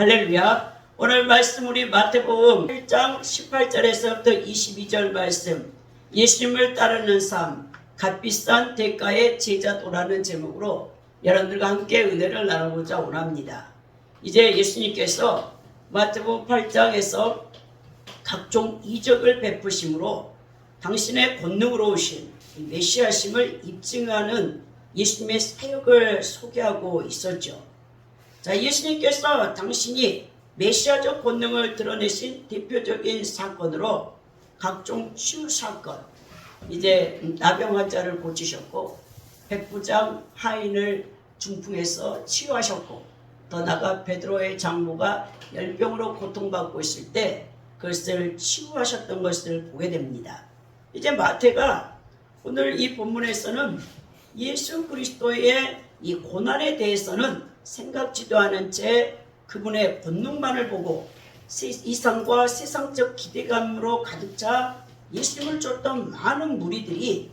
할렐루야. 오늘 말씀 우리 마태복음 1장 18절에서부터 22절 말씀, 예수님을 따르는 삶, 값비싼 대가의 제자도라는 제목으로 여러분들과 함께 은혜를 나누고자 원합니다. 이제 예수님께서 마태복음 8장에서 각종 이적을 베푸심으로 당신의 권능으로 오신 메시아심을 입증하는 예수님의 사역을 소개하고 있었죠. 자, 예수님께서 당신이 메시아적 권능을 드러내신 대표적인 사건으로 각종 치유 사건, 이제 나병 환자를 고치셨고 백부장 하인을 중풍해서 치유하셨고, 더 나아가 베드로의 장모가 열병으로 고통받고 있을 때 그것을 치유하셨던 것을 보게 됩니다. 이제 마태가 오늘 이 본문에서는 예수 그리스도의 이 고난에 대해서는 생각지도 않은 채 그분의 권능만을 보고 이상과 세상적 기대감으로 가득 차 예수님을 쫓던 많은 무리들이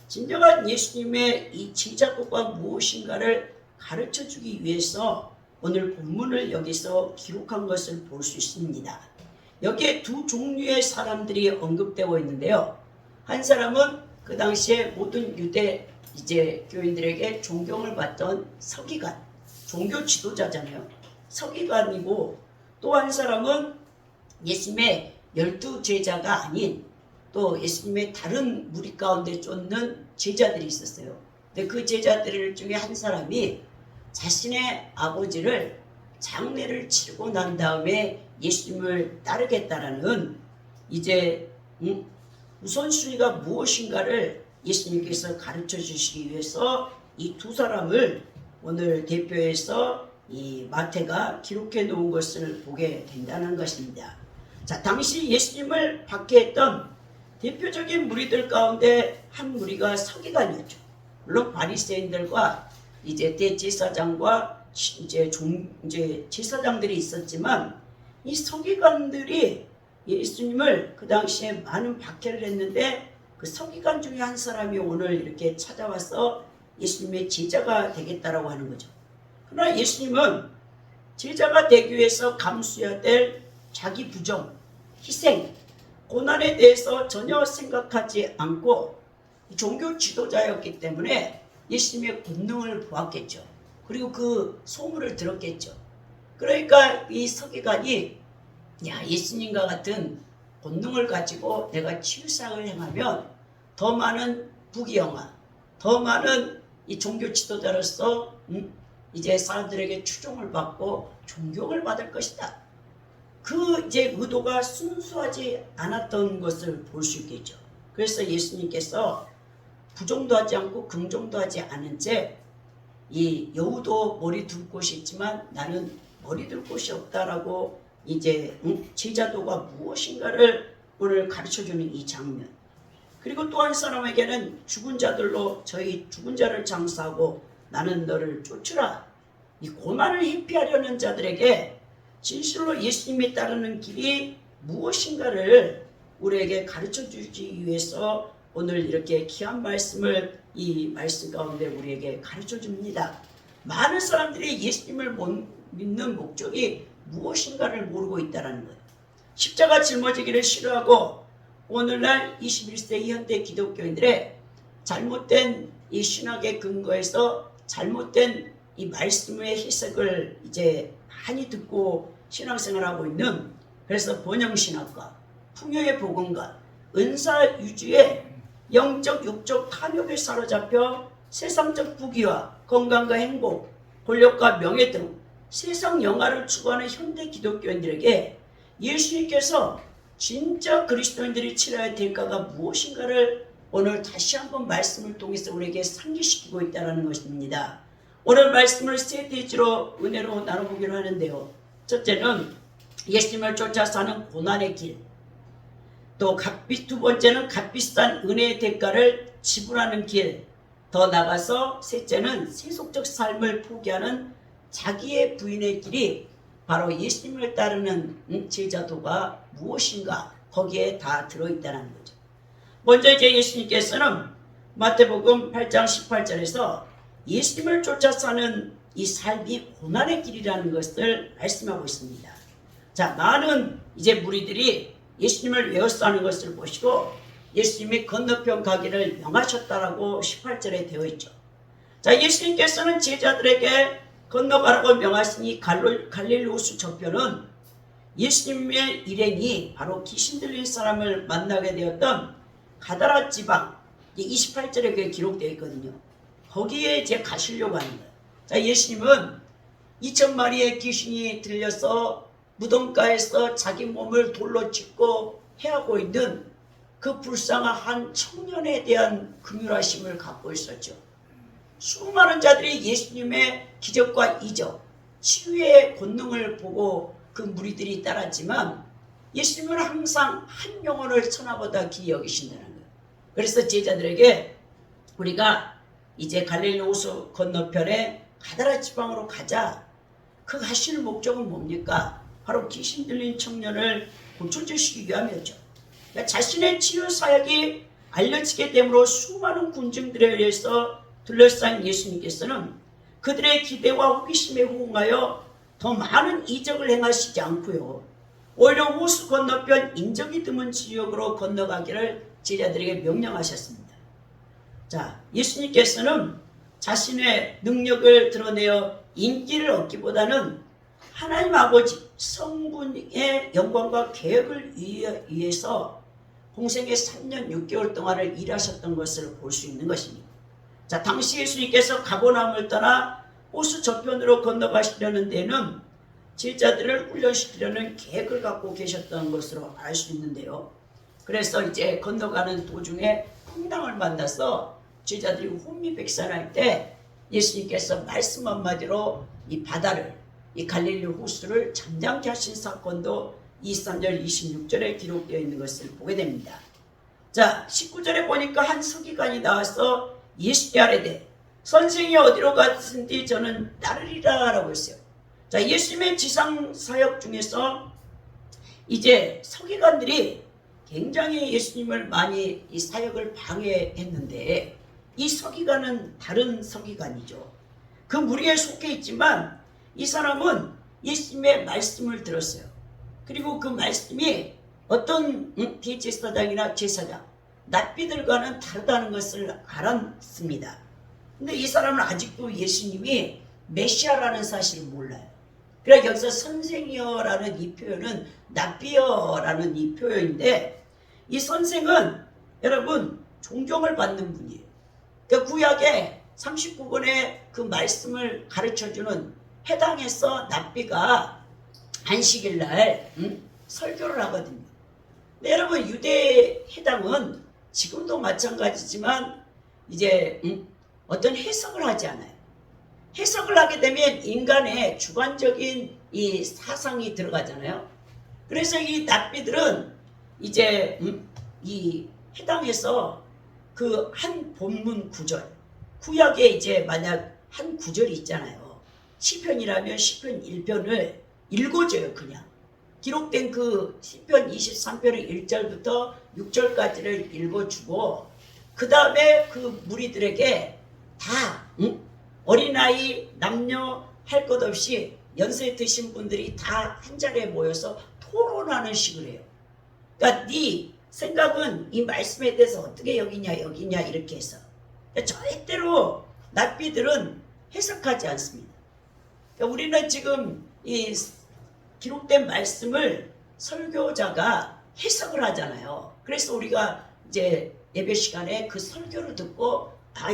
진정한 예수님의 이 제자도가 무엇인가를 가르쳐 주기 위해서 오늘 본문을 여기서 기록한 것을 볼 수 있습니다. 여기에 두 종류의 사람들이 언급되고 있는데요. 한 사람은 그 당시에 모든 유대 교인들에게 존경을 받던 서기관, 종교 지도자잖아요. 서기관이고, 또 한 사람은 예수님의 12 제자가 아닌 또 예수님의 다른 무리 가운데 쫓는 제자들이 있었어요. 근데 그 제자들 중에 한 사람이 자신의 아버지를 장례를 치르고 난 다음에 예수님을 따르겠다라는 우선순위가 무엇인가를 예수님께서 가르쳐 주시기 위해서 이 두 사람을 오늘 대표해서 이 마태가 기록해 놓은 것을 보게 된다는 것입니다. 자, 당시 예수님을 박해했던 대표적인 무리들 가운데 한 무리가 서기관이었죠. 물론 바리새인들과 대제사장과 제사장들이 있었지만, 이 서기관들이 예수님을 그 당시에 많은 박해를 했는데, 그 서기관 중에 한 사람이 오늘 이렇게 찾아와서 예수님의 제자가 되겠다라고 하는 거죠. 그러나 예수님은 제자가 되기 위해서 감수해야 될 자기 부정, 희생, 고난에 대해서 전혀 생각하지 않고 종교 지도자였기 때문에 예수님의 권능을 보았겠죠. 그리고 그 소문을 들었겠죠. 그러니까 이 서기관이 예수님과 같은 권능을 가지고 내가 치유사역을 행하면 더 많은 부귀영화, 더 많은 이 종교 지도자로서 이제 사람들에게 추종을 받고 존경을 받을 것이다. 그 의도가 순수하지 않았던 것을 볼 수 있겠죠. 그래서 예수님께서 부정도 하지 않고 긍정도 하지 않은 채 이 여우도 머리 둘 곳이 있지만 나는 머리 둘 곳이 없다라고 제자도가 무엇인가를 오늘 가르쳐주는 이 장면. 그리고 또 한 사람에게는 죽은 자들로 저희 죽은 자를 장사하고 나는 너를 쫓으라. 이 고난을 회피하려는 자들에게 진실로 예수님이 따르는 길이 무엇인가를 우리에게 가르쳐 주기 위해서 오늘 이렇게 귀한 말씀을 이 말씀 가운데 우리에게 가르쳐 줍니다. 많은 사람들이 예수님을 못 믿는 목적이 무엇인가를 모르고 있다는 거예요. 십자가 짊어지기를 싫어하고 오늘날 21세기 현대 기독교인들의 잘못된 이 신학의 근거에서 잘못된 이 말씀의 해석을 많이 듣고 신앙생활하고 있는, 그래서 번영신학과, 풍요의 복음과 은사 위주의 영적 육적 탐욕에 사로잡혀 세상적 부귀와 건강과 행복, 권력과 명예 등 세상 영화를 추구하는 현대 기독교인들에게 예수님께서 진짜 그리스도인들이 치러야 할 대가가 무엇인가를 오늘 다시 한번 말씀을 통해서 우리에게 상기시키고 있다는 것입니다. 오늘 말씀을 세 대지로 은혜로 나눠보기로 하는데요. 첫째는 예수님을 쫓아 사는 고난의 길, 또 두 번째는 값비싼 은혜의 대가를 지불하는 길, 더 나가서 셋째는 세속적 삶을 포기하는 자기의 부인의 길이 바로 예수님을 따르는 제자도가 무엇인가, 거기에 다 들어있다는 거죠. 먼저 예수님께서는 마태복음 8장 18절에서 예수님을 쫓아 사는 이 삶이 고난의 길이라는 것을 말씀하고 있습니다. 자, 많은 이제 무리들이 예수님을 외워서 하는 것을 보시고 예수님이 건너편 가기를 명하셨다라고 18절에 되어 있죠. 자, 예수님께서는 제자들에게 건너가라고 명하시니 갈릴리 호수 저편은 예수님의 일행이 바로 귀신 들린 사람을 만나게 되었던 가다라 지방, 28절에 그게 기록되어 있거든요. 거기에 이제 가시려고 하는 거예요. 자, 예수님은 2,000마리의 귀신이 들려서 무덤가에서 자기 몸을 돌로 찢고 해하고 있는 그 불쌍한 한 청년에 대한 긍휼하심을 갖고 있었죠. 수많은 자들이 예수님의 기적과 이적, 치유의 권능을 보고 그 무리들이 따랐지만 예수님은 항상 한 영혼을 천하보다 귀히 여기신다는 거예요. 그래서 제자들에게 우리가 이제 갈릴리 호수 건너편에 가다라 지방으로 가자. 그 가시는 목적은 뭡니까? 바로 귀신 들린 청년을 고쳐주시기 위함이었죠. 그러니까 자신의 치유 사역이 알려지게 되므로 수많은 군중들에 의해서 둘러싼 예수님께서는 그들의 기대와 호기심에 호응하여 더 많은 이적을 행하시지 않고요. 오히려 호수 건너편 인적이 드문 지역으로 건너가기를 제자들에게 명령하셨습니다. 자, 예수님께서는 자신의 능력을 드러내어 인기를 얻기보다는 하나님 아버지 성분의 영광과 계획을 위해서 공생의 3년 6개월 동안을 일하셨던 것을 볼 수 있는 것입니다. 자, 당시 예수님께서 가버나움을 떠나 호수 저편으로 건너가시려는 데는 제자들을 훈련시키려는 계획을 갖고 계셨던 것으로 알 수 있는데요. 그래서 이제 건너가는 도중에 풍랑을 만나서 제자들이 혼미백산할 때 예수님께서 말씀 한마디로 이 바다를, 이 갈릴리 호수를 잠잠케 하신 사건도 23절 26절에 기록되어 있는 것을 보게 됩니다. 자, 19절에 보니까 한 서기관이 나와서 예수께 아뢰되 선생이 어디로 갔은지 저는 따르리라 라고 했어요. 자, 예수님의 지상 사역 중에서 이제 서기관들이 굉장히 예수님을 많이 이 사역을 방해했는데 이 서기관은 다른 서기관이죠. 그 무리에 속해 있지만 이 사람은 예수님의 말씀을 들었어요. 그리고 그 말씀이 어떤 대제사장이나 제사장, 낫비들과는 다르다는 것을 알았습니다. 근데 이 사람은 아직도 예수님이 메시아라는 사실을 몰라요. 그래서 여기서 선생이여라는 이 표현은 낫비여라는 이 표현인데 이 선생은 여러분 존경을 받는 분이에요. 그러니까 구약의 39권의 그 말씀을 가르쳐주는 해당에서 낫비가 안식일 날 설교를 하거든요. 근데 여러분 유대 해당은 지금도 마찬가지지만 이제 어떤 해석을 하지 않아요. 해석을 하게 되면 인간의 주관적인 이 사상이 들어가잖아요. 그래서 이 낫비들은 이제 이 해당에서 그 한 본문 구절, 구약에 이제 만약 한 구절이 있잖아요. 시편이라면 시편 1편을 읽어줘요. 그냥 기록된 그 시편 23편의 1절부터 6절까지를 읽어주고 그 다음에 그 무리들에게 다 어린아이 남녀 할 것 없이 연세 드신 분들이 다 한 자리에 모여서 토론하는 식을 해요. 그러니까 네 생각은 이 말씀에 대해서 어떻게 여기냐 이렇게 해서 절대로 낫비들은 해석하지 않습니다. 그러니까 우리는 지금 이 기록된 말씀을 설교자가 해석을 하잖아요. 그래서 우리가 이제 예배 시간에 그 설교를 듣고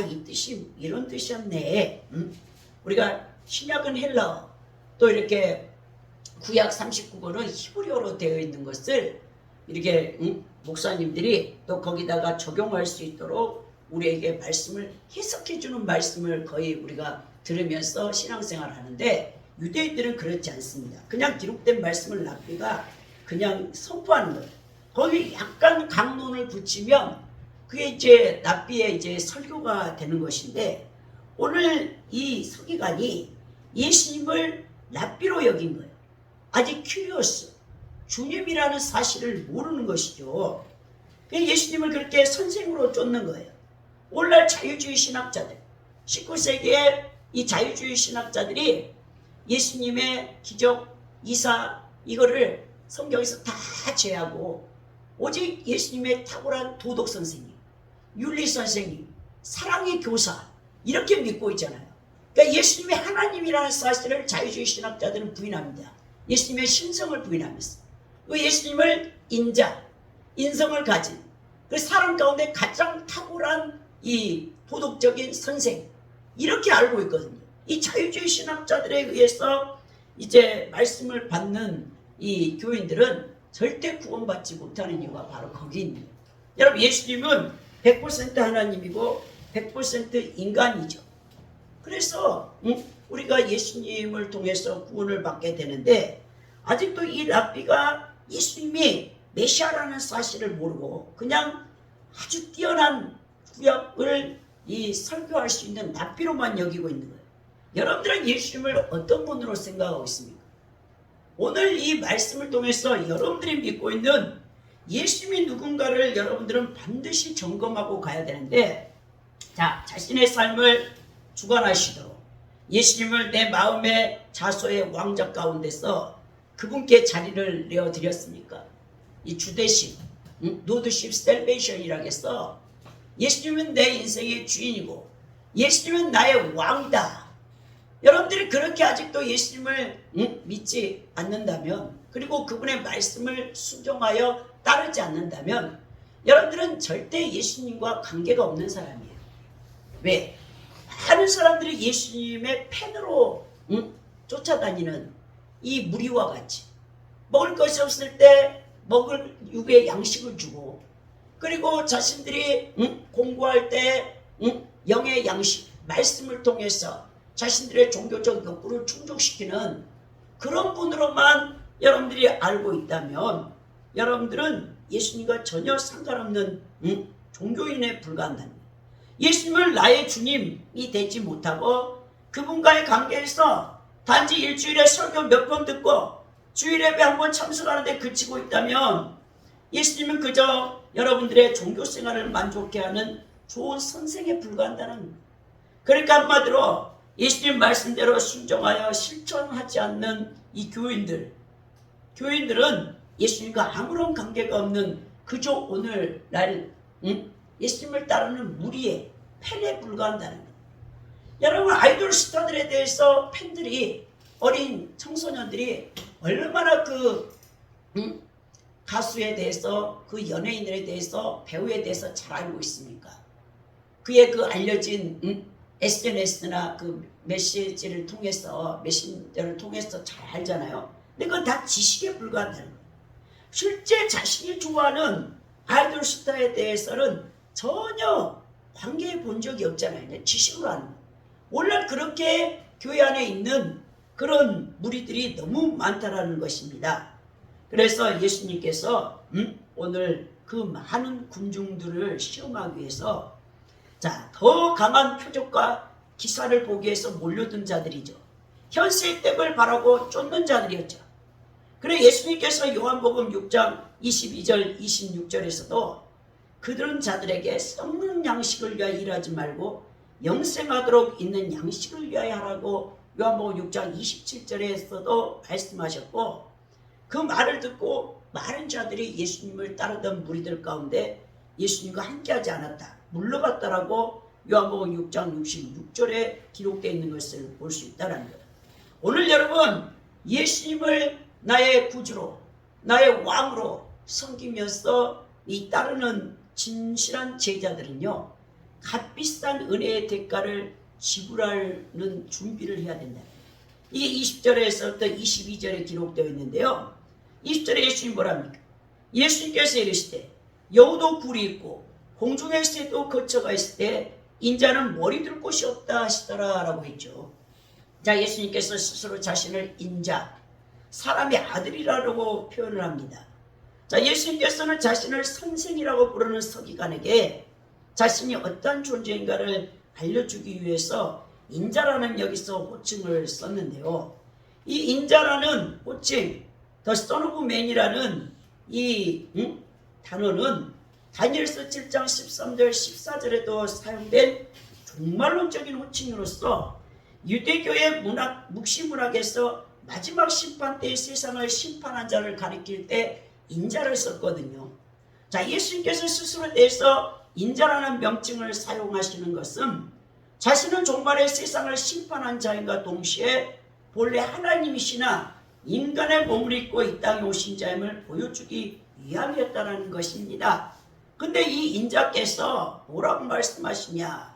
이 뜻이 이런 뜻이었네. 우리가 신약은 헬라어 또 이렇게 구약 39권은 히브리어로 되어 있는 것을 이렇게 목사님들이 또 거기다가 적용할 수 있도록 우리에게 말씀을 해석해주는 말씀을 거의 우리가 들으면서 신앙생활을 하는데 유대인들은 그렇지 않습니다. 그냥 기록된 말씀을 낫비가 그냥 선포하는 거예요. 거기 약간 강론을 붙이면 그게 이제 낫비의 이제 설교가 되는 것인데 오늘 이 서기관이 예수님을 낫비로 여긴 거예요. 아직 큐리오스, 주님이라는 사실을 모르는 것이죠. 예수님을 그렇게 선생으로 쫓는 거예요. 오늘날 자유주의 신학자들, 19세기에 이 자유주의 신학자들이 예수님의 기적, 이사 이거를 성경에서 다 제하고 오직 예수님의 탁월한 도덕 선생님, 윤리 선생님, 사랑의 교사 이렇게 믿고 있잖아요. 그러니까 예수님이 하나님이라는 사실을 자유주의 신학자들은 부인합니다. 예수님의 신성을 부인하면서 그 예수님을 인자, 인성을 가진 그 사람 가운데 가장 탁월한 이 도덕적인 선생 이렇게 알고 있거든요. 이 자유주의 신학자들에 의해서 이제 말씀을 받는 이 교인들은 절대 구원받지 못하는 이유가 바로 거기 있는 거예요. 여러분 예수님은 100% 하나님이고 100% 인간이죠. 그래서 우리가 예수님을 통해서 구원을 받게 되는데 아직도 이 랍비가 예수님이 메시아라는 사실을 모르고 그냥 아주 뛰어난 구약을 설교할 수 있는 랍비로만 여기고 있는 거예요. 여러분들은 예수님을 어떤 분으로 생각하고 있습니까? 오늘 이 말씀을 통해서 여러분들이 믿고 있는 예수님이 누군가를 여러분들은 반드시 점검하고 가야 되는데 자, 자신의 삶을 주관하시도록 예수님을 내 마음의 자소의 왕좌 가운데서 그분께 자리를 내어드렸습니까? 이 주대심, 노드십 셀베이션이라고 해서 예수님은 내 인생의 주인이고 예수님은 나의 왕이다. 여러분들이 그렇게 아직도 예수님을 믿지 않는다면 그리고 그분의 말씀을 순종하여 따르지 않는다면 여러분들은 절대 예수님과 관계가 없는 사람이에요. 왜? 많은 사람들이 예수님의 팬으로 쫓아다니는 이 무리와 같이 먹을 것이 없을 때 먹을 육의 양식을 주고 그리고 자신들이 공부할 때 영의 양식 말씀을 통해서 자신들의 종교적 욕구를 충족시키는 그런 분으로만 여러분들이 알고 있다면 여러분들은 예수님과 전혀 상관없는 종교인에 불과한다는 거예요. 예수님을 나의 주님이 되지 못하고 그분과의 관계에서 단지 일주일에 설교 몇 번 듣고 주일 예배 한 번 참석하는데 그치고 있다면 예수님은 그저 여러분들의 종교 생활을 만족해 하는 좋은 선생에 불과한다는 거예요. 그러니까 한마디로 예수님 말씀대로 순종하여 실천하지 않는 이 교인들은 예수님과 아무런 관계가 없는 그저 오늘날 예수님을 따르는 무리의 팬에 불과한다는 거예요. 여러분 아이돌 스타들에 대해서 팬들이 어린 청소년들이 얼마나 그 가수에 대해서 그 연예인들에 대해서 배우에 대해서 잘 알고 있습니까? 그의 그 알려진 SNS나 그 메시지를 통해서 메신저를 통해서 잘 알잖아요. 근데 그건 다 지식에 불과한다는 거예요. 실제 자신이 좋아하는 아이돌 스타에 대해서는 전혀 관계해 본 적이 없잖아요. 지식으로 하는 거예요. 오늘날 그렇게 교회 안에 있는 그런 무리들이 너무 많다라는 것입니다. 그래서 예수님께서 오늘 그 많은 군중들을 시험하기 위해서 자, 더 강한 표적과 기사를 보기 위해서 몰려든 자들이죠. 현세의 덕을 바라고 쫓는 자들이었죠. 그래 예수님께서 요한복음 6장 22절 26절에서도 그들은 자들에게 썩는 양식을 위하여 일하지 말고 영생하도록 있는 양식을 위하여 하라고 요한복음 6장 27절에서도 말씀하셨고 그 말을 듣고 많은 자들이 예수님을 따르던 무리들 가운데 예수님과 함께하지 않았다. 물러갔다라고 요한복음 6장 66절에 기록되어 있는 것을 볼 수 있다는 거예요. 오늘 여러분 예수님을 나의 구주로 나의 왕으로 섬기면서 이 따르는 진실한 제자들은요 값비싼 은혜의 대가를 지불하는 준비를 해야 된다. 이게 20절에서부터 22절에 기록되어 있는데요. 20절에 예수님 뭐랍니까? 예수님께서 이르시되 여우도 굴이 있고 공중의 새도 거처가 있을 때 인자는 머리 둘 곳이 없다 하시더라 라고 했죠. 자, 예수님께서 스스로 자신을 인자, 사람의 아들이라고 표현을 합니다. 자, 예수님께서는 자신을 선생이라고 부르는 서기관에게 자신이 어떤 존재인가를 알려주기 위해서 인자라는 여기서 호칭을 썼는데요. 이 인자라는 호칭, The Son of Man이라는 이 단어는 다니엘서 7장 13절 14절에도 사용된 종말론적인 호칭으로서 유대교의 묵시문학에서 마지막 심판 때 세상을 심판한 자를 가리킬 때 인자를 썼거든요. 자, 예수님께서 스스로에 대해서 인자라는 명칭을 사용하시는 것은 자신은 종말의 세상을 심판한 자인과 동시에 본래 하나님이시나 인간의 몸을 입고 이 땅에 오신 자임을 보여주기 위함이었다는 것입니다. 근데 이 인자께서 뭐라고 말씀하시냐?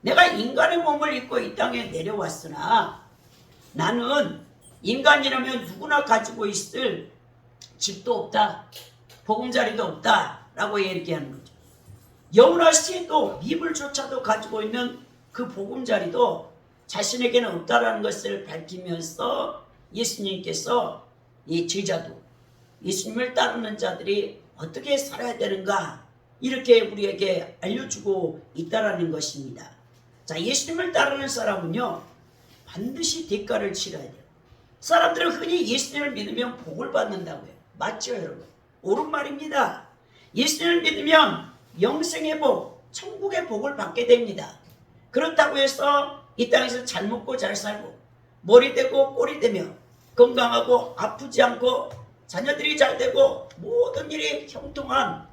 내가 인간의 몸을 입고 이 땅에 내려왔으나 나는 인간이라면 누구나 가지고 있을 집도 없다, 보금자리도 없다 라고 얘기하는 거죠. 여우나 새도 이불조차도 가지고 있는 그 보금자리도 자신에게는 없다라는 것을 밝히면서 예수님께서 이 제자도 예수님을 따르는 자들이 어떻게 살아야 되는가 이렇게 우리에게 알려주고 있다라는 것입니다. 자, 예수님을 따르는 사람은요 반드시 대가를 치러야 돼요. 사람들은 흔히 예수님을 믿으면 복을 받는다고요. 맞죠, 여러분? 옳은 말입니다. 예수님을 믿으면 영생의 복, 천국의 복을 받게 됩니다. 그렇다고 해서 이 땅에서 잘 먹고 잘 살고 머리 되고 꼬리 되며 건강하고 아프지 않고 자녀들이 잘 되고 모든 일이 형통한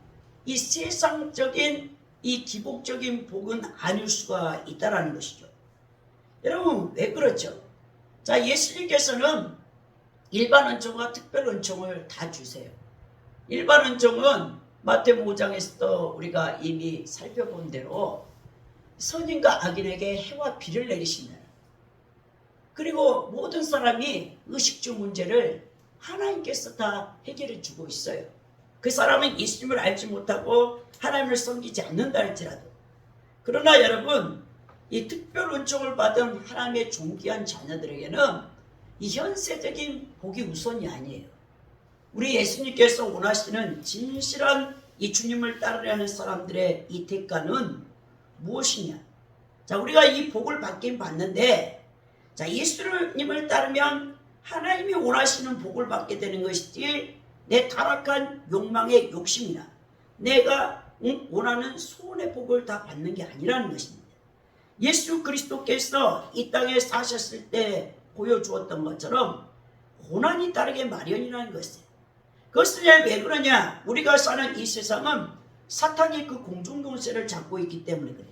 이 세상적인 이 기복적인 복은 아닐 수가 있다는 것이죠. 여러분 왜 그렇죠? 자, 예수님께서는 일반 은총과 특별 은총을 다 주세요. 일반 은총은 마태복음 5장에서도 우리가 이미 살펴본 대로 선인과 악인에게 해와 비를 내리신다. 그리고 모든 사람이 의식주 문제를 하나님께서 다 해결해 주고 있어요. 그 사람은 예수님을 알지 못하고 하나님을 섬기지 않는다 할지라도. 그러나 여러분 이 특별 은총을 받은 하나님의 존귀한 자녀들에게는 이 현세적인 복이 우선이 아니에요. 우리 예수님께서 원하시는 진실한 이 주님을 따르려는 사람들의 이 대가는 무엇이냐? 자, 우리가 이 복을 받긴 받는데, 자, 예수님을 따르면 하나님이 원하시는 복을 받게 되는 것이지 내 타락한 욕망의 욕심이나 내가 원하는 소원의 복을 다 받는 게 아니라는 것입니다. 예수 그리스도께서 이 땅에 사셨을 때 보여주었던 것처럼 고난이 따르게 마련이라는 것이에요. 그것은 왜 그러냐? 우리가 사는 이 세상은 사탄이 그 공중동세를 잡고 있기 때문에 그래요.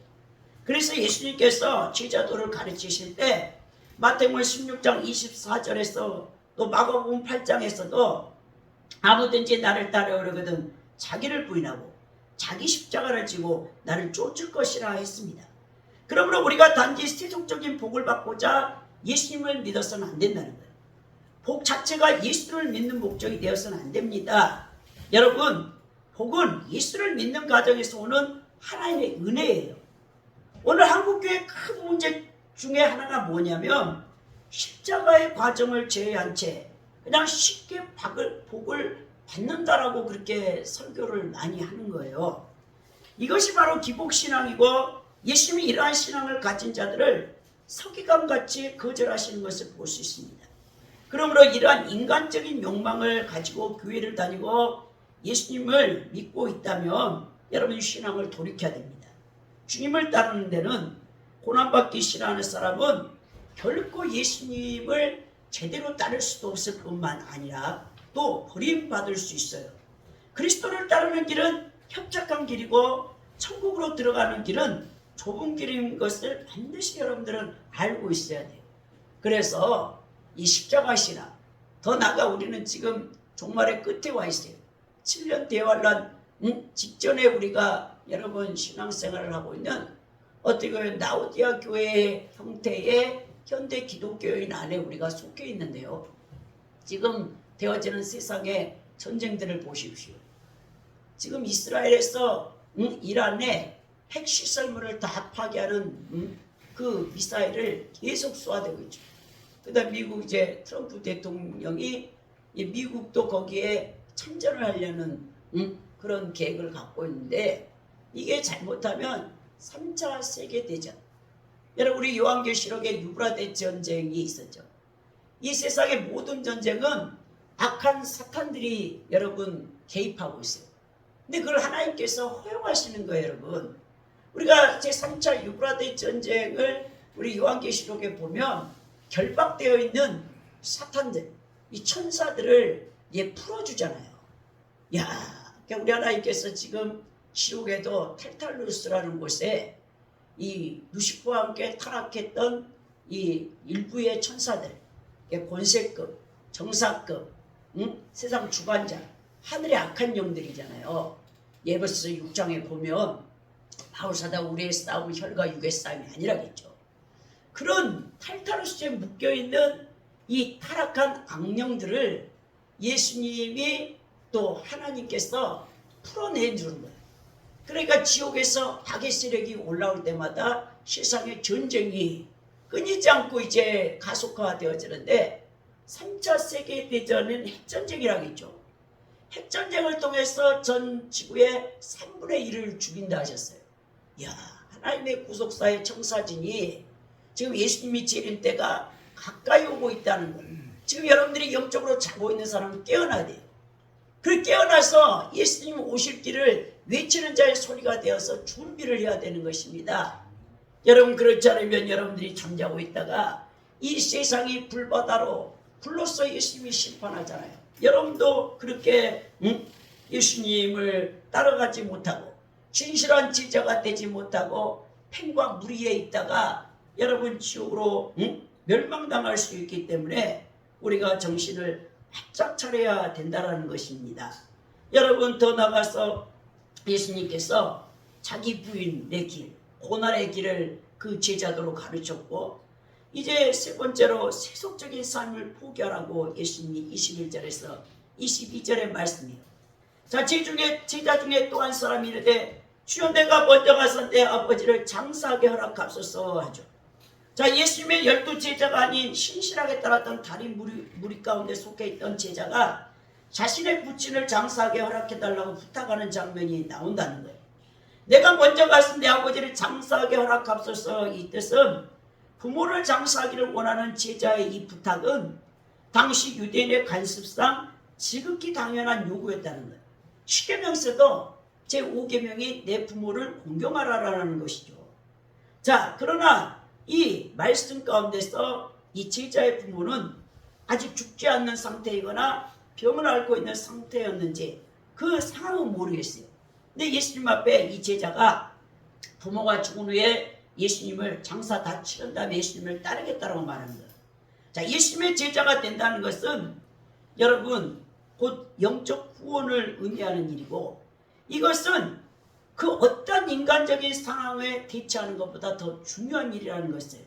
그래서 예수님께서 제자도를 가르치실 때 마태복음 16장 24절에서 또 마가복음 8장에서도 아무든지 나를 따르려거든 자기를 부인하고 자기 십자가를 지고 나를 쫓을 것이라 했습니다. 그러므로 우리가 단지 세속적인 복을 받고자 예수님을 믿어서는 안 된다는 거예요. 복 자체가 예수를 믿는 목적이 되어서는 안 됩니다. 여러분, 복은 예수를 믿는 과정에서 오는 하나님의 은혜예요. 오늘 한국교회 큰 문제 중에 하나가 뭐냐면 십자가의 과정을 제외한 채 그냥 쉽게 복을 받는다라고 그렇게 설교를 많이 하는 거예요. 이것이 바로 기복신앙이고 예수님이 이러한 신앙을 가진 자들을 서기관같이 거절하시는 것을 볼 수 있습니다. 그러므로 이러한 인간적인 욕망을 가지고 교회를 다니고 예수님을 믿고 있다면 여러분 신앙을 돌이켜야 됩니다. 주님을 따르는 데는 고난받기 싫어하는 사람은 결코 예수님을 제대로 따를 수도 없을 뿐만 아니라 또 버림받을 수 있어요. 그리스도를 따르는 길은 협착한 길이고 천국으로 들어가는 길은 좁은 길인 것을 반드시 여러분들은 알고 있어야 돼요. 그래서 이 십자가 신앙, 더 나아가 우리는 지금 종말의 끝에 와 있어요. 7년 대환란 직전에 우리가 여러분 신앙생활을 하고 있는 어떻게 보면 라오디아 교회의 형태의 현대 기독교인 안에 우리가 속해 있는데요. 지금 되어지는 세상의 전쟁들을 보십시오. 지금 이스라엘에서 이란의 핵시설물을 다 파괴하는 그 미사일을 계속 쏘아대고 있죠. 그다음 미국 이제 트럼프 대통령이 미국도 거기에 참전을 하려는 그런 계획을 갖고 있는데 이게 잘못하면 3차 세계대전. 여러분 우리 요한계시록에 유브라데 전쟁이 있었죠. 이 세상의 모든 전쟁은 악한 사탄들이 여러분 개입하고 있어요. 근데 그걸 하나님께서 허용하시는 거예요, 여러분. 우리가 제3차 유브라데 전쟁을 우리 요한계시록에 보면 결박되어 있는 사탄들, 이 천사들을 풀어주잖아요. 야, 그러니까 우리 하나님께서 지금 지옥에도 탈탈루스라는 곳에 이 루시퍼와 함께 타락했던 이 일부의 천사들, 권세급, 정사급, 세상 주관자, 하늘의 악한 영들이잖아요. 예배서 6장에 보면 바울사다 우리의 싸움은 혈과 육의 싸움이 아니라겠죠. 그런 탈타루스에 묶여있는 이 타락한 악령들을 예수님이 또 하나님께서 풀어내주는 거예요. 그러니까 지옥에서 악의 세력이 올라올 때마다 세상의 전쟁이 끊이지 않고 이제 가속화되어지는데 3차 세계대전은 핵전쟁이라겠죠. 핵전쟁을 통해서 전 지구의 3분의 1을 죽인다 하셨어요. 이야, 하나님의 구속사의 청사진이 지금 예수님이 재림 때가 가까이 오고 있다는 것. 지금 여러분들이 영적으로 자고 있는 사람은 깨어나야 돼요. 그 깨어나서 예수님 오실 길을 외치는 자의 소리가 되어서 준비를 해야 되는 것입니다. 여러분, 그렇지 않으면 여러분들이 잠자고 있다가 이 세상이 불바다로 불로써 예수님이 심판하잖아요. 여러분도 그렇게 예수님을 따라가지 못하고 진실한 제자가 되지 못하고 팽과 무리에 있다가 여러분 지옥으로 멸망당할 수 있기 때문에 우리가 정신을 바짝 차려야 된다는 것입니다. 여러분, 더 나가서 예수님께서 자기 부인의 길, 고난의 길을 그 제자도로 가르쳤고, 이제 세 번째로 세속적인 삶을 포기하라고 예수님이 21절에서 22절에 말씀이에요. 자, 제자 중에 또 한 사람이 이르되 주여 내가 먼저 가서 내 아버지를 장사하게 허락하소서 하죠. 자, 예수님의 12제자가 아닌 신실하게 따랐던 다른 무리 가운데 속해 있던 제자가 자신의 부친을 장사하게 허락해달라고 부탁하는 장면이 나온다는 거예요. 내가 먼저 가서 내 아버지를 장사하게 허락하소서, 이 뜻은 부모를 장사하기를 원하는 제자의 이 부탁은 당시 유대인의 관습상 지극히 당연한 요구였다는 거예요. 십계명서도 제5계명이 내 부모를 공경하라라는 것이죠. 자, 그러나 이 말씀 가운데서 이 제자의 부모는 아직 죽지 않는 상태이거나 병을 앓고 있는 상태였는지 그 상황은 모르겠어요. 근데 예수님 앞에 이 제자가 부모가 죽은 후에 예수님을 장사 다 치른 다음에 예수님을 따르겠다라고 말하는 거예요. 자, 예수님의 제자가 된다는 것은 여러분 곧 영적 구원을 의미하는 일이고, 이것은 그 어떤 인간적인 상황에 대처하는 것보다 더 중요한 일이라는 것을,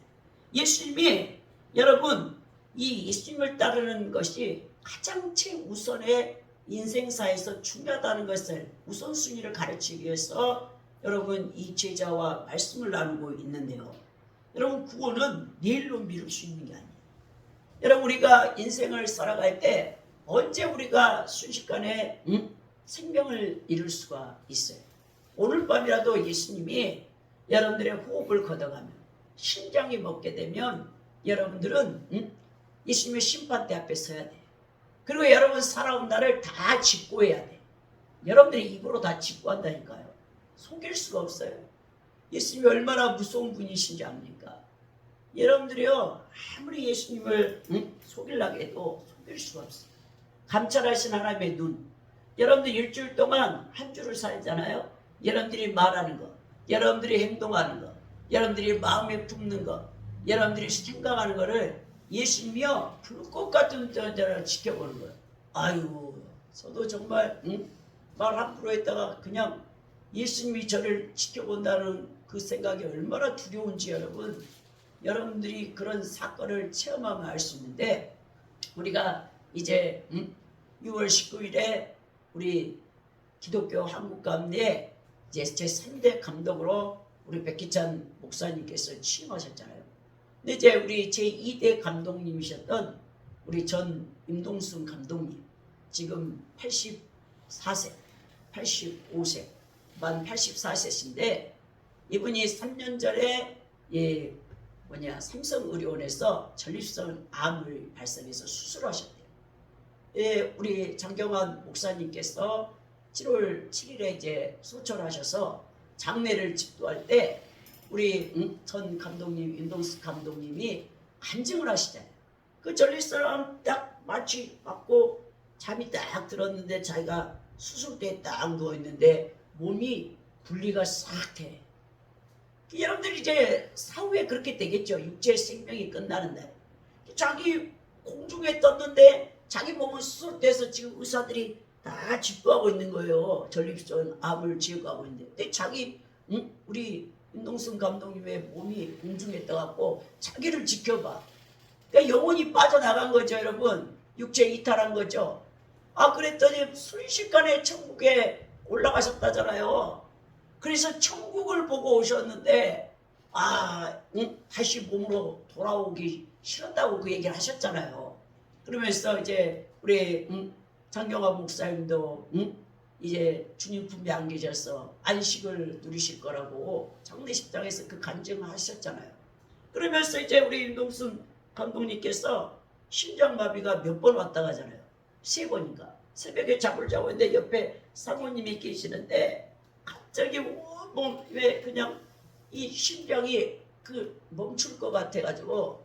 예수님이 여러분 이 예수님을 따르는 것이 가장 최우선의 인생사에서 중요하다는 것을 우선순위를 가르치기 위해서 여러분 이 제자와 말씀을 나누고 있는데요. 여러분, 구원은 내일로 미룰 수 있는 게 아니에요. 여러분, 우리가 인생을 살아갈 때 언제 우리가 순식간에 생명을 잃을 수가 있어요. 오늘 밤이라도 예수님이 여러분들의 호흡을 걷어가면, 심장이 멎게 되면 여러분들은 예수님의 심판대 앞에 서야 돼요. 그리고 여러분 살아온 날을 다 직고해야 돼요. 여러분들이 입으로 다 직고한다니까요. 속일 수가 없어요. 예수님이 얼마나 무서운 분이신지 압니까? 여러분들이요, 아무리 예수님을 속이려고 해도 속일 수가 없어요. 감찰하신 하나님의 눈. 여러분들 일주일 동안 한 주를 살잖아요. 여러분들이 말하는 것, 여러분들이 행동하는 것, 여러분들이 마음에 품는 것, 여러분들이 생각하는 것을 예수님이요 불꽃 같은 자를 지켜보는 거예요. 아유, 저도 정말 말 함부로 했다가 그냥 예수님이 저를 지켜본다는 그 생각이 얼마나 두려운지 여러분들이 그런 사건을 체험하면 알 수 있는데, 우리가 이제 6월 19일에 우리 기독교 한국 가운데 이제 제 3대 감독으로 우리 백기찬 목사님께서 취임하셨잖아요. 근데 이제 우리 제 2대 감독님이셨던 우리 전 임동순 감독님, 지금 84세, 85세, 만 84세신데 이분이 3년 전에 삼성의료원에서 전립선 암을 발생해서 수술하셨대요. 우리 장경환 목사님께서 7월 7일에 이제 소천하셔서 장례를 집도할 때 우리 전 감독님 윤동수 감독님이 간증을 하시잖아요. 그 전립선 딱 마취 받고 잠이 딱 들었는데 자기가 수술대에 딱 누워있는데 몸이 분리가 싹 돼. 여러분들 이제 사후에 그렇게 되겠죠. 육체 생명이 끝나는 날. 자기 공중에 떴는데 자기 몸은 수술돼서 지금 의사들이 다 집도하고 있는 거예요. 전립선 암을 제거하고 있는데. 근데 자기 우리 윤동순 감독님의 몸이 공중에 떠갖고 자기를 지켜봐. 그러니까 영혼이 빠져나간 거죠, 여러분. 육체 이탈한 거죠. 아, 그랬더니 순식간에 천국에 올라가셨다잖아요. 그래서 천국을 보고 오셨는데 다시 몸으로 돌아오기 싫었다고 그 얘기를 하셨잖아요. 그러면서 이제 우리 장경화 목사님도 이제 주님 품에 안 계셔서 안식을 누리실 거라고 장례식장에서 그 간증을 하셨잖아요. 그러면서 이제 우리 윤동순 감독님께서 심장마비가 몇 번 왔다 가잖아요. 3번인가. 새벽에 잠을 자고 있는데 옆에 사모님이 계시는데 갑자기 왜 그냥 이 심장이 그 멈출 것 같아가지고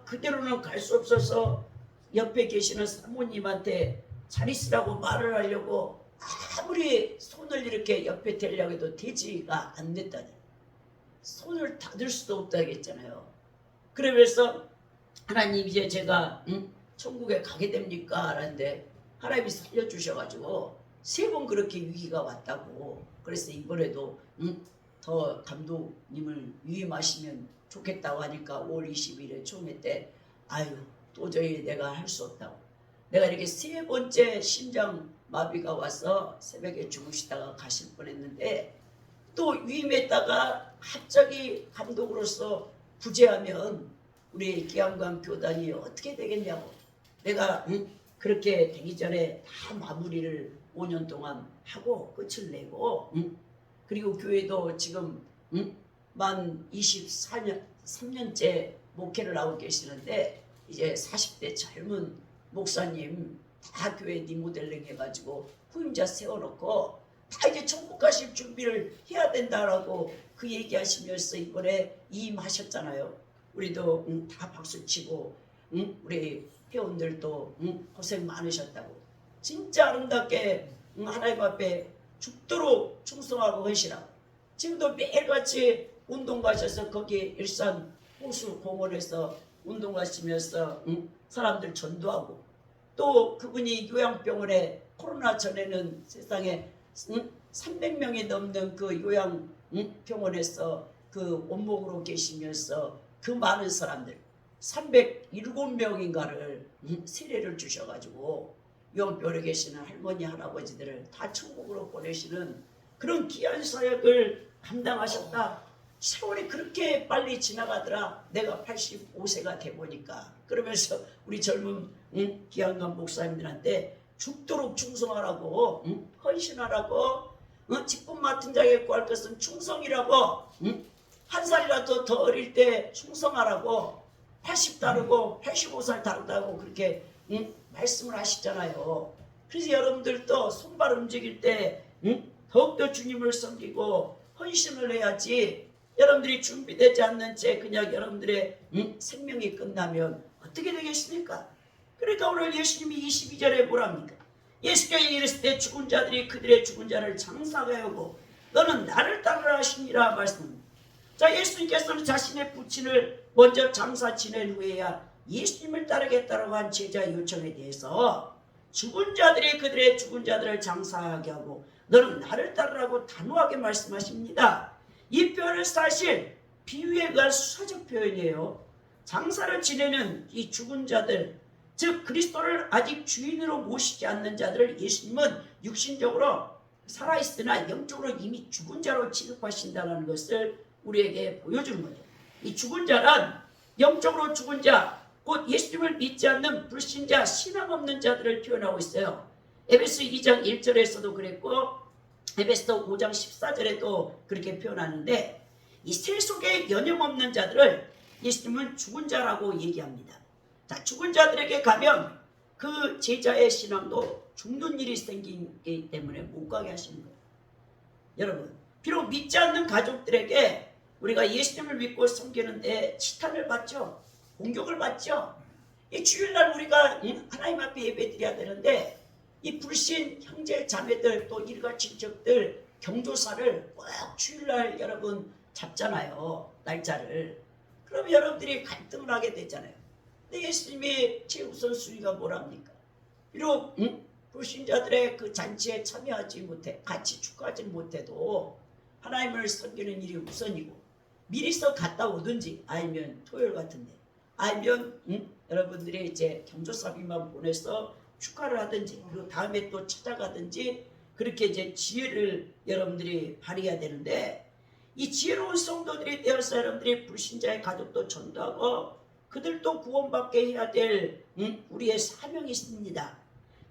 그대로는 갈 수 없어서 옆에 계시는 사모님한테 잘 있으라고 말을 하려고 아무리 손을 이렇게 옆에 대려고 해도 되지가 안 됐다니. 손을 닫을 수도 없다겠잖아요. 그러면서 하나님 이제 제가 천국에 가게 됩니까? 하는데 하나님이 살려주셔가지고 3번 그렇게 위기가 왔다고. 그래서 이번에도 더 감독님을 위임하시면 좋겠다고 하니까 5월 20일에 총회 때 도저히 내가 할 수 없다고. 내가 이렇게 3번째 심장 마비가 와서 새벽에 주무시다가 가실 뻔했는데 또 위임했다가 갑자기 감독으로서 부재하면 우리 기안관 교단이 어떻게 되겠냐고. 내가 그렇게 되기 전에 다 마무리를 5년 동안 하고 끝을 내고 그리고 교회도 지금 만 3년째 목회를 하고 계시는데 이제 40대 젊은 목사님 다 교회 리모델링 해가지고 후임자 세워놓고 다 이제 천국 가실 준비를 해야 된다라고 그 얘기하시면서 이번에 이임하셨잖아요. 우리도 다 박수치고 우리 회원들도 고생 많으셨다고. 진짜 아름답게 하나님 앞에 죽도록 충성하고 헌신하고 지금도 매일같이 운동 가셔서 거기 일산 호수공원에서 운동 가시면서 사람들 전도하고 또 그분이 요양병원에 코로나 전에는 세상에 300명이 넘는 그 요양병원에서 그 원목으로 계시면서 그 많은 사람들 307명인가를 세례를 주셔가지고 요양병원에 계시는 할머니 할아버지들을 다 천국으로 보내시는 그런 귀한 사역을 감당하셨다. 세월이 그렇게 빨리 지나가더라. 내가 85세가 돼보니까. 그러면서 우리 젊은 기안관 목사님들한테 죽도록 충성하라고 헌신하라고 직분 맡은 자에게 구할 것은 충성이라고 한 살이라도 더 어릴 때 충성하라고 80 다르고 85살 다르다고 그렇게 말씀을 하시잖아요. 그래서 여러분들도 손발 움직일 때 더욱더 주님을 섬기고 헌신을 해야지. 여러분들이 준비되지 않는 채 그냥 여러분들의 생명이 끝나면 어떻게 되겠습니까? 그러니까 오늘 예수님이 22절에 뭐랍니까? 예수께서 이르실 때 죽은 자들이 그들의 죽은 자를 장사하게 하고 너는 나를 따르라 하시니라 말씀합니다. 자, 예수님께서는 자신의 부친을 먼저 장사 지낸 후에야 예수님을 따르겠다고 한 제자 요청에 대해서 죽은 자들이 그들의 죽은 자들을 장사하게 하고 너는 나를 따르라고 단호하게 말씀하십니다. 이 표현은 사실 비유에 의한 수사적 표현이에요. 장사를 지내는 이 죽은 자들, 즉 그리스도를 아직 주인으로 모시지 않는 자들을 예수님은 육신적으로 살아있으나 영적으로 이미 죽은 자로 취급하신다는 것을 우리에게 보여주는 거죠. 이 죽은 자란 영적으로 죽은 자, 곧 예수님을 믿지 않는 불신자, 신앙 없는 자들을 표현하고 있어요. 에베소 2장 1절에서도 그랬고 에베소 5장 14절에도 그렇게 표현하는데 이 세속에 연염 없는 자들을 예수님은 죽은 자라고 얘기합니다. 자, 죽은 자들에게 가면 그 제자의 신앙도 죽는 일이 생기기 때문에 못 가게 하시는 거예요. 여러분, 비록 믿지 않는 가족들에게 우리가 예수님을 믿고 섬기는데 치탄을 받죠. 공격을 받죠. 이 주일날 우리가 하나님 앞에 예배드려야 되는데 이 불신 형제 자매들 또 일가 친척들 경조사를 꼭 주일날 여러분 잡잖아요. 날짜를. 그럼 여러분들이 갈등을 하게 되잖아요. 근데 예수님의 최우선순위가 뭐랍니까? 비록 불신자들의 그 잔치에 참여하지 못해 같이 축하하지 못해도 하나님을 섬기는 일이 우선이고 미리서 갔다 오든지 아니면 토요일 같은데 아니면 여러분들이 이제 경조사비만 보내서 축하를 하든지 그리고 다음에 또 찾아가든지 그렇게 이제 지혜를 여러분들이 발휘해야 되는데 이 지혜로운 성도들이 되어서 여러분들이 불신자의 가족도 전도하고 그들도 구원받게 해야 될 우리의 사명이 있습니다.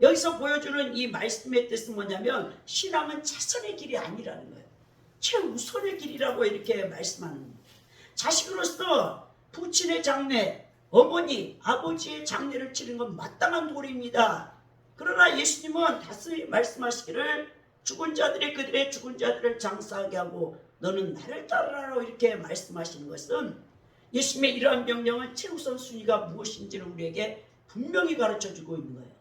여기서 보여주는 이 말씀의 뜻은 뭐냐면 신앙은 차선의 길이 아니라는 거예요. 최우선의 길이라고 이렇게 말씀하는 겁니다. 자식으로서 부친의 장례, 어머니, 아버지의 장례를 치르는 건 마땅한 도리입니다. 그러나 예수님은 다시 말씀하시기를 죽은 자들이 그들의 죽은 자들을 장사하게 하고 너는 나를 따르라고 이렇게 말씀하시는 것은 예수님의 이러한 명령은 최우선 순위가 무엇인지를 우리에게 분명히 가르쳐주고 있는 거예요.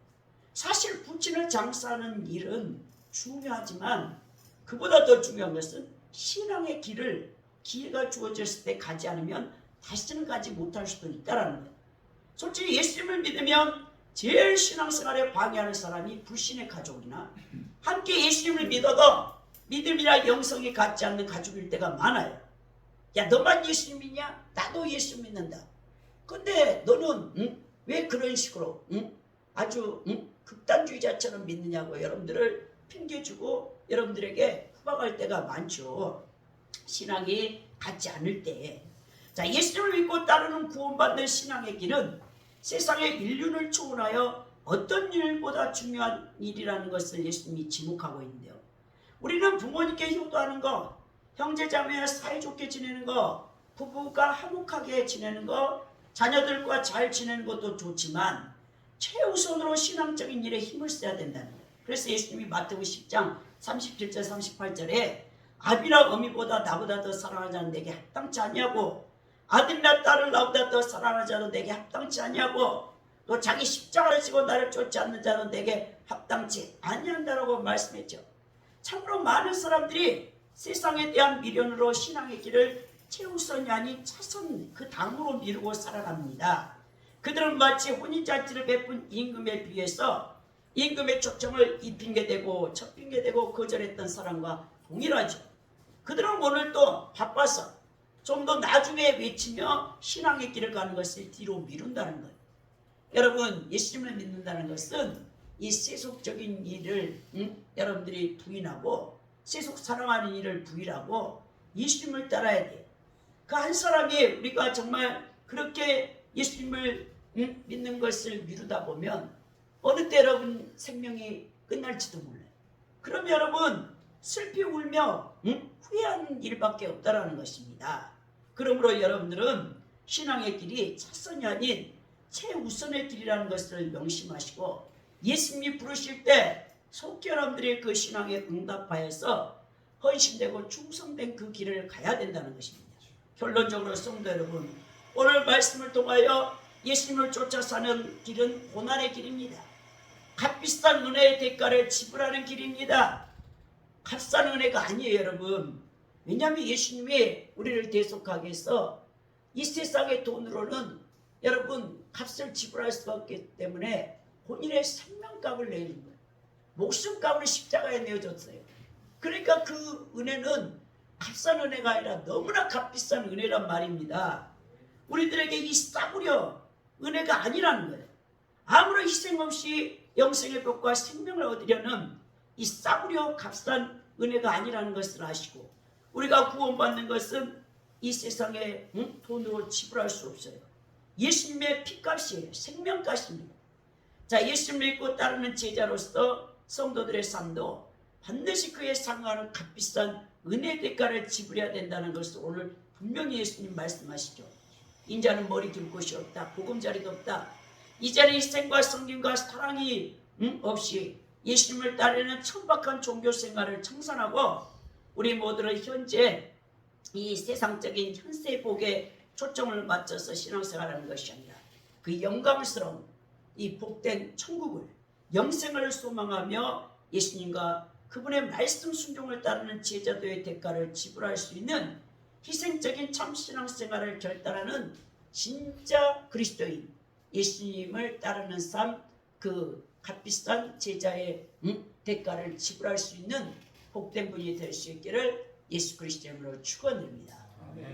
사실 부친을 장사하는 일은 중요하지만 그보다 더 중요한 것은 신앙의 길을 기회가 주어졌을 때 가지 않으면 다시는 가지 못할 수도 있다는 거예요. 솔직히 예수님을 믿으면 제일 신앙생활에 방해하는 사람이 불신의 가족이나 함께 예수님을 믿어도 믿음이나 영성이 같지 않는 가족일 때가 많아요. 야 너만 예수님 믿냐? 나도 예수 믿는다. 근데 너는 왜 그런 식으로 아주 극단주의자처럼 믿느냐고 여러분들을 핑계주고 여러분들에게 후박할 때가 많죠. 신앙이 같지 않을 때. 자, 예수님을 믿고 따르는 구원받는 신앙의 길은 세상의 인륜을 초월하여 어떤 일보다 중요한 일이라는 것을 예수님이 지목하고 있는데요. 우리는 부모님께 효도하는 거, 형제자매와 사이좋게 지내는 거, 부부가 화목하게 지내는 거, 자녀들과 잘 지내는 것도 좋지만 최우선으로 신앙적인 일에 힘을 써야 된다는 거예요. 그래서 예수님이 마태복음 10장 37절 38절에 아비나 어미보다 나보다 더 사랑하지 않는 내게 합당치 않냐고, 아들이나 딸을 나보다 더 사랑하지 않는 내게 합당치 않냐고, 또 자기 십자가를 지고 나를 쫓지 않는 자는 내게 합당치 아니한다라고 말씀했죠. 참으로 많은 사람들이 세상에 대한 미련으로 신앙의 길을 최우선이 아닌 차선 그 다음으로 미루고 살아갑니다. 그들은 마치 혼인잔치를 베푼 임금에 비해서 임금의 초청을 이 핑계대고 첫 핑계대고 거절했던 사람과 동일하죠. 그들은 오늘 또 바빠서 좀 더 나중에 외치며 신앙의 길을 가는 것을 뒤로 미룬다는 거예요. 여러분 예수님을 믿는다는 것은 이 세속적인 일을 여러분들이 부인하고 세속 사랑하는 일을 부인하고 예수님을 따라야 돼요. 그 한 사람이 우리가 정말 그렇게 예수님을 믿는 것을 미루다 보면 어느 때 여러분 생명이 끝날지도 몰라요. 그럼 여러분 슬피 울며 후회하는 일밖에 없다라는 것입니다. 그러므로 여러분들은 신앙의 길이 차선이 아닌 최우선의 길이라는 것을 명심하시고 예수님이 부르실 때 속히 여러분들이 그 신앙에 응답하여서 헌신되고 충성된 그 길을 가야 된다는 것입니다. 결론적으로 성도 여러분, 오늘 말씀을 통하여 예수님을 쫓아 사는 길은 고난의 길입니다. 값비싼 은혜의 대가를 지불하는 길입니다. 값싼 은혜가 아니에요 여러분. 왜냐하면 예수님이 우리를 대속하기 위해서 이 세상의 돈으로는 여러분 값을 지불할 수가 없기 때문에 본인의 생명값을 내는 거예요. 목숨값을 십자가에 내어줬어요. 그러니까 그 은혜는 값싼 은혜가 아니라 너무나 값비싼 은혜란 말입니다. 우리들에게 이 싸구려 은혜가 아니라는 거예요. 아무런 희생 없이 영생의 복과 생명을 얻으려는 이 싸구려 값싼 은혜가 아니라는 것을 아시고 우리가 구원받는 것은 이 세상에 돈으로 지불할 수 없어요. 예수님의 피값이에요. 생명값입니다. 자, 예수님을 믿고 따르는 제자로서 성도들의 삶도 반드시 그에 상응하는 값비싼 은혜의 대가를 지불해야 된다는 것을 오늘 분명히 예수님 말씀하시죠. 인자는 머리 둘 곳이 없다. 보금자리도 없다. 이제는 희생과 섬김과 사랑이 없이 예수님을 따르는 천박한 종교 생활을 청산하고 우리 모두는 현재 이 세상적인 현세 복에 초점을 맞춰서 신앙생활하는 것이 아니라 그 영광스러운 이 복된 천국을, 영생을 소망하며 예수님과 그분의 말씀 순종을 따르는 제자도의 대가를 지불할 수 있는 희생적인 참 신앙생활을 결단하는 진짜 그리스도인, 예수님을 따르는 삶, 그 값비싼 제자의 대가를 지불할 수 있는 복된 분이 될 수 있기를 예수 그리스도 이름으로 축원드립니다.